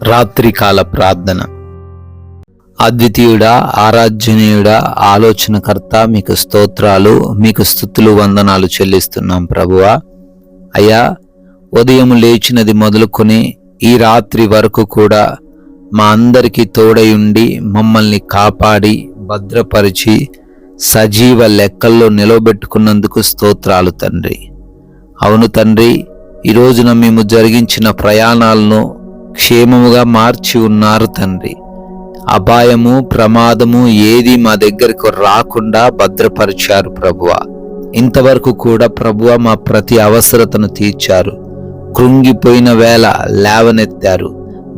రాత్రికాల ప్రార్థన. అద్వితీయుడా, ఆరాధ్యనీయుడా, ఆలోచనకర్త, మీకు స్తోత్రాలు, మీకు స్తుతులు, వందనాలు చెల్లిస్తున్నాం ప్రభువా. అయ్యా, ఉదయం లేచినది మొదలుకొని ఈ రాత్రి వరకు కూడా మా అందరికీ తోడయుండి మమ్మల్ని కాపాడి భద్రపరిచి సజీవ లెక్కల్లో నిలవబెట్టుకున్నందుకు స్తోత్రాలు తండ్రి. అవును తండ్రి, ఈ రోజున మేము జరిగించిన ప్రయాణాలను క్షేమముగా మార్చి ఉన్నారు తండ్రి. అపాయము, ప్రమాదము ఏది మా దగ్గరకు రాకుండా భద్రపరిచారు ప్రభువా. ఇంతవరకు కూడా ప్రభువా మా ప్రతి అవసరతను తీర్చారు. కృంగిపోయిన వేళ లేవనెత్తారు.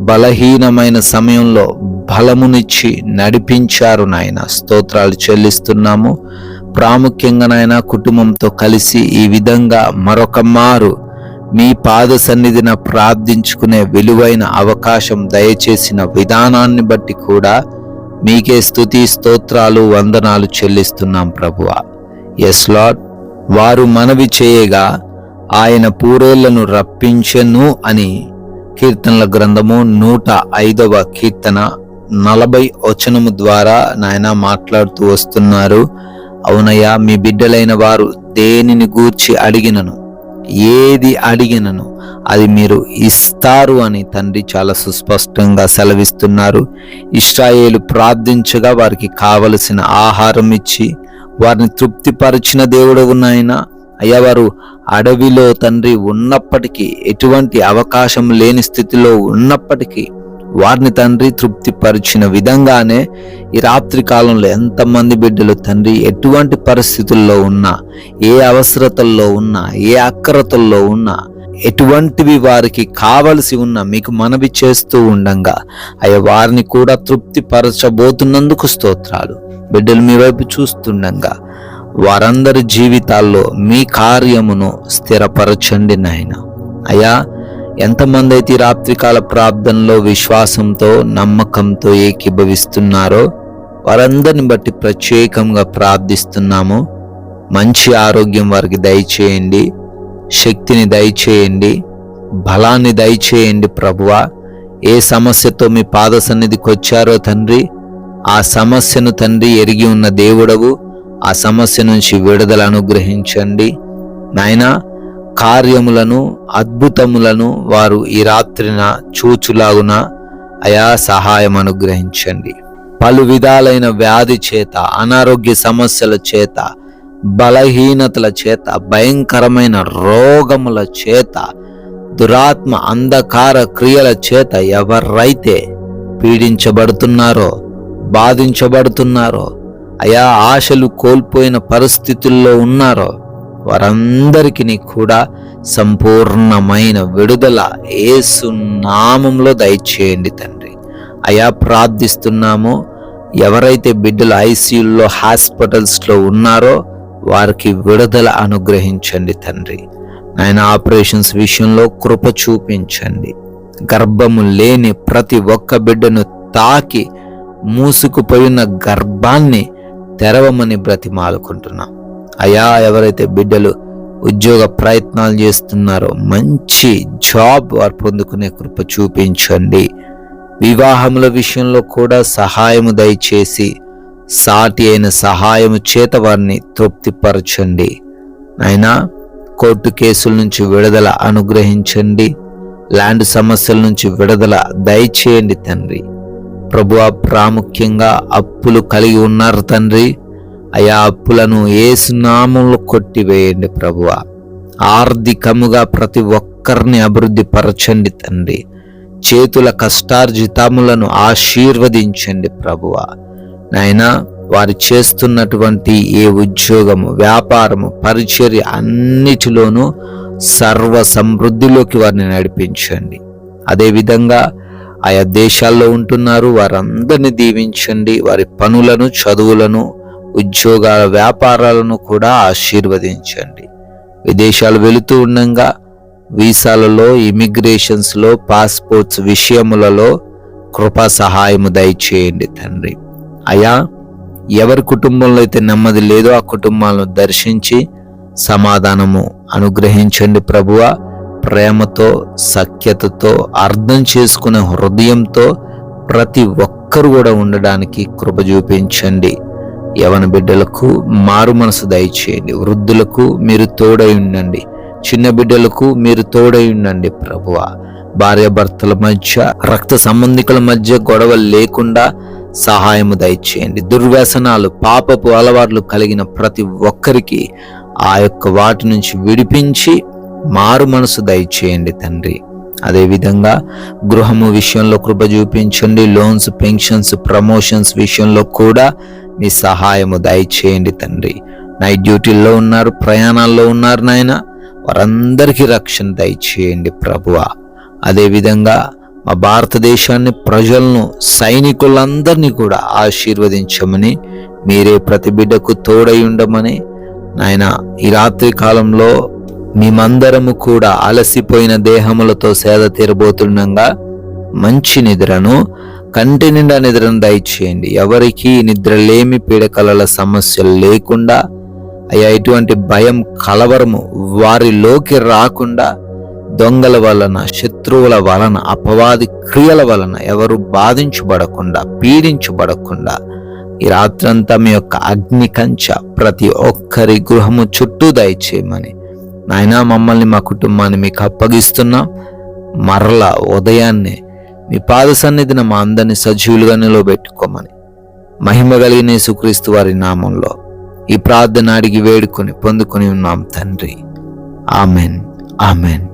బలహీనమైన సమయంలో బలమునిచ్చి నడిపించారు నాయన. స్తోత్రాలు చెల్లిస్తున్నాము. ప్రాముఖ్యంగా నాయన కుటుంబంతో కలిసి ఈ విధంగా మరొక మారు మీ పాద సన్నిధిన ప్రార్థించుకునే విలువైన అవకాశం దయచేసిన విధానాన్ని బట్టి కూడా మీకే స్తుతి, స్తోత్రాలు, వందనాలు చెల్లిస్తున్నాం ప్రభువా. Yes lord. వారు మనవి చేయగా ఆయన పూరేళ్లను రప్పించెను అని కీర్తనల గ్రంథము 105వ కీర్తన 40 వచనము ద్వారా నాయన మాట్లాడుతూ వస్తున్నారు. అవునయ్యా, మీ బిడ్డలైన వారు దేనిని గూర్చి అడిగినను, ఏది అడిగినను అది మీరు ఇస్తారు అని తండ్రి చాలా సుస్పష్టంగా సెలవిస్తున్నారు. ఇశ్రాయేలు ప్రార్థించగా వారికి కావలసిన ఆహారం ఇచ్చి వారిని తృప్తిపరిచిన దేవుడవు నాయన. అయ్యా, వారు అడవిలో తండ్రి ఉన్నప్పటికీ, ఎటువంటి అవకాశం లేని స్థితిలో ఉన్నప్పటికీ వారిని తండ్రి తృప్తిపరిచిన విధంగానే ఈ రాత్రి కాలంలో ఎంతమంది బిడ్డలు తండ్రి ఎటువంటి పరిస్థితుల్లో ఉన్నా, ఏ అవసరతల్లో ఉన్నా, ఏ అక్కరతల్లో ఉన్నా, ఎటువంటివి వారికి కావలసి ఉన్నా మీకు మనవి చేస్తూ ఉండంగా అయ్యా వారిని కూడా తృప్తిపరచబోతున్నందుకు స్తోత్రాలు. బిడ్డలు మీ వైపు చూస్తుండగా వారందరి జీవితాల్లో మీ కార్యమును స్థిరపరచండి నాయన. అయ్యా, ఎంతమంది అయితే రాత్రికాల ప్రార్థనలో విశ్వాసంతో, నమ్మకంతో ఏకీభవిస్తున్నారో వారందరిని బట్టి ప్రత్యేకంగా ప్రార్థిస్తున్నాము. మంచి ఆరోగ్యం వారికి దయచేయండి, శక్తిని దయచేయండి, బలాన్ని దయచేయండి ప్రభువా. ఏ సమస్యతో మీ పాద సన్నిధికి వచ్చారో తండ్రి, ఆ సమస్యను తండ్రి ఎరిగి ఉన్న దేవుడవు, ఆ సమస్య నుంచి విడుదల అనుగ్రహించండి నాయనా. కార్యములను, అద్భుతములను వారు ఈ రాత్రిన చూచులాగున అయా సహాయం అనుగ్రహించండి. పలు విధాలైన వ్యాధి చేత, అనారోగ్య సమస్యల చేత, బలహీనతల చేత, భయంకరమైన రోగముల చేత, దురాత్మ అంధకార క్రియల చేత ఎవరైతే పీడించబడుతున్నారో, బాధించబడుతున్నారో, అయా ఆశలు కోల్పోయిన పరిస్థితుల్లో ఉన్నారో వారందరికీ కూడా సంపూర్ణమైన విడుదల యేసు నామములో దయచేయండి తండ్రి. అయా ప్రార్థిస్తున్నాము. ఎవరైతే బిడ్డలు ఐసీయూల్లో, హాస్పిటల్స్లో ఉన్నారో వారికి విడుదల అనుగ్రహించండి తండ్రి. ఆయన ఆపరేషన్స్ విషయంలో కృప చూపించండి. గర్భము లేని ప్రతి ఒక్క బిడ్డను తాకి మూసుకుపోయిన గర్భాన్ని తెరవమని బ్రతిమాలుకుంటున్నాం. అయా, ఎవరైతే బిడ్డలు ఉద్యోగ ప్రయత్నాలు చేస్తున్నారో మంచి జాబ్ వారు పొందుకునే కృప చూపించండి. వివాహముల విషయంలో కూడా సహాయము దయచేసి సాటి అయిన సహాయము చేత వారిని తృప్తిపరచండి నాయనా. కోర్టు కేసుల నుంచి విడుదల అనుగ్రహించండి. ల్యాండ్ సమస్యల నుంచి విడుదల దయచేయండి తండ్రి. ప్రభువా, ప్రాముఖ్యంగా అప్పులు కలిగి ఉన్నారు తండ్రి. అయా అప్పులను యేసు నామములో కొట్టివేయండి ప్రభువా. ఆర్థికముగా ప్రతి ఒక్కరిని అభివృద్ధి పరచండి తండ్రి. చేతుల కష్టార్జితములను ఆశీర్వదించండి ప్రభువా. నాయనా, వారు చేస్తున్నటువంటి ఏ ఉద్యోగము, వ్యాపారము, పరిచర్య అన్నిటిలోనూ సర్వ సమృద్ధిలోకి వారిని నడిపించండి. అదేవిధంగా ఆయా దేశాల్లో ఉంటున్నారు వారందరినీ దీవించండి. వారి పనులను, చదువులను, ఉద్యోగాల, వ్యాపారాలను కూడా ఆశీర్వదించండి. విదేశాలు వెళుతూ ఉండగా వీసాలలో, ఇమిగ్రేషన్స్లో, పాస్పోర్ట్స్ విషయములలో కృపా సహాయము దయచేయండి తండ్రి. అయా, ఎవరి కుటుంబంలో అయితే నెమ్మది లేదో ఆ కుటుంబాలను దర్శించి సమాధానము అనుగ్రహించండి ప్రభువా. ప్రేమతో, సఖ్యతతో, అర్థం చేసుకునే హృదయంతో ప్రతి ఒక్కరు కూడా ఉండడానికి కృప చూపించండి. యవన బిడ్డలకు మారు మనసు దయచేయండి. వృద్ధులకు మీరు తోడై ఉండండి. చిన్న బిడ్డలకు మీరు తోడై ఉండండి ప్రభువా. భార్యాభర్తల మధ్య, రక్త సంబంధికుల మధ్య గొడవలు లేకుండా సహాయము దయచేయండి. దుర్వ్యసనాలు, పాపపు అలవాట్లు కలిగిన ప్రతి ఒక్కరికి ఆ యొక్క వాటి నుంచి విడిపించి మారు మనసు దయచేయండి తండ్రి. అదేవిధంగా గృహము విషయంలో కృప చూపించండి. లోన్స్, పెన్షన్స్, ప్రమోషన్స్ విషయంలో కూడా మీ సహాయము దయచేయండి తండ్రి. నైట్ డ్యూటీల్లో ఉన్నారు, ప్రయాణాల్లో ఉన్నారు నాయన, వారందరికీ రక్షణ దయచేయండి ప్రభువా. అదేవిధంగా మా భారతదేశాన్ని, ప్రజలను, సైనికులందరినీ కూడా ఆశీర్వదించమని, మీరే ప్రతి బిడ్డకు తోడై ఉండమని నాయన, ఈ రాత్రి కాలంలో మేమందరము కూడా అలసిపోయిన దేహములతో సేద తీరబోతుండగా మంచి నిద్రను, కంటి నిండా నిద్రను దయచేయండి. ఎవరికి నిద్రలేమి, పీడకలల సమస్యలు లేకుండా అయ్యా, ఎటువంటి భయం, కలవరము వారిలోకి రాకుండా, దొంగల వలన, శత్రువుల వలన, అపవాది క్రియల వలన ఎవరు బాధించబడకుండా, పీడించబడకుండా ఈ రాత్రంతా మీ యొక్క అగ్ని కంచ ప్రతి ఒక్కరి గృహము చుట్టూ దయచేయమని నాయనా, మమ్మల్ని, మా కుటుంబాన్ని మీకు అప్పగిస్తున్నాం. మరలా ఉదయాన్నే మీ పాద సన్నిధిన మా అందరినీ సజీవులుగా నిలబెట్టుకోమని మహిమ కలిగిన యేసుక్రీస్తు వారి నామంలో ఈ ప్రార్థన అడిగి వేడుకొని పొందుకొని ఉన్నాం తండ్రి. Amen, amen.